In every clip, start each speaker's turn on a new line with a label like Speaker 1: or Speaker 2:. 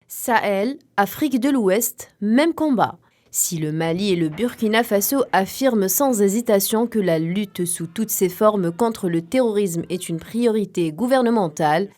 Speaker 1: Sahel, Afrique de l'Ouest, même combat. Si le Mali et le Burkina Faso affirment sans hésitation que la lutte sous toutes ses formes contre le terrorisme est une priorité gouvernementale,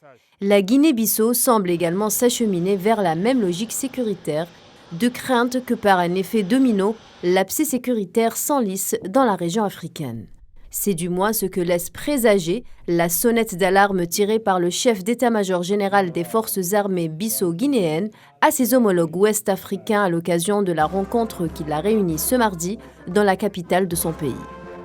Speaker 1: la Guinée-Bissau semble également s'acheminer vers la même logique sécuritaire, de crainte que par un effet domino, l'abcès sécuritaire s'enlise dans la région africaine. C'est du moins ce que laisse présager la sonnette d'alarme tirée par le chef d'état-major général des forces armées bissau-guinéennes à ses homologues ouest-africains à l'occasion de la rencontre qui l'a réuni ce mardi dans la capitale de son pays.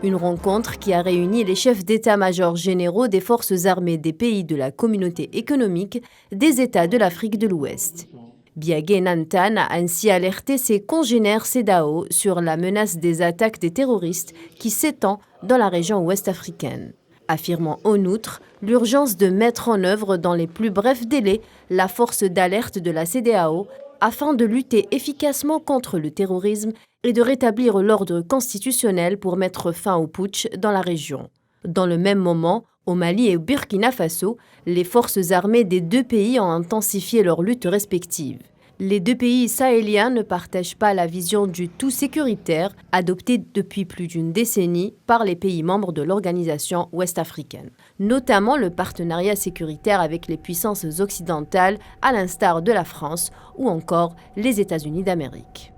Speaker 1: Une rencontre qui a réuni les chefs d'état-major généraux des forces armées des pays de la communauté économique des États de l'Afrique de l'Ouest. Biagé Nantan a ainsi alerté ses congénères CEDEAO sur la menace des attaques des terroristes qui s'étend dans la région ouest-africaine, affirmant en outre l'urgence de mettre en œuvre dans les plus brefs délais la force d'alerte de la CEDEAO afin de lutter efficacement contre le terrorisme et de rétablir l'ordre constitutionnel pour mettre fin au putsch dans la région. Dans le même moment, au Mali et au Burkina Faso, les forces armées des deux pays ont intensifié leurs luttes respectives. Les deux pays sahéliens ne partagent pas la vision du tout sécuritaire adoptée depuis plus d'une décennie par les pays membres de l'organisation ouest-africaine, notamment le partenariat sécuritaire avec les puissances occidentales à l'instar de la France ou encore les États-Unis d'Amérique.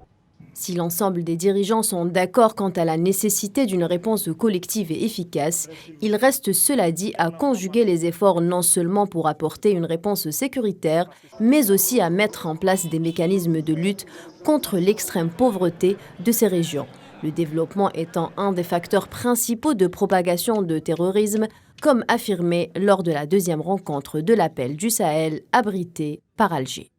Speaker 1: Si l'ensemble des dirigeants sont d'accord quant à la nécessité d'une réponse collective et efficace, il reste cela dit à conjuguer les efforts non seulement pour apporter une réponse sécuritaire, mais aussi à mettre en place des mécanismes de lutte contre l'extrême pauvreté de ces régions, le développement étant un des facteurs principaux de propagation de terrorisme, comme affirmé lors de la deuxième rencontre de l'appel du Sahel abritée par Alger.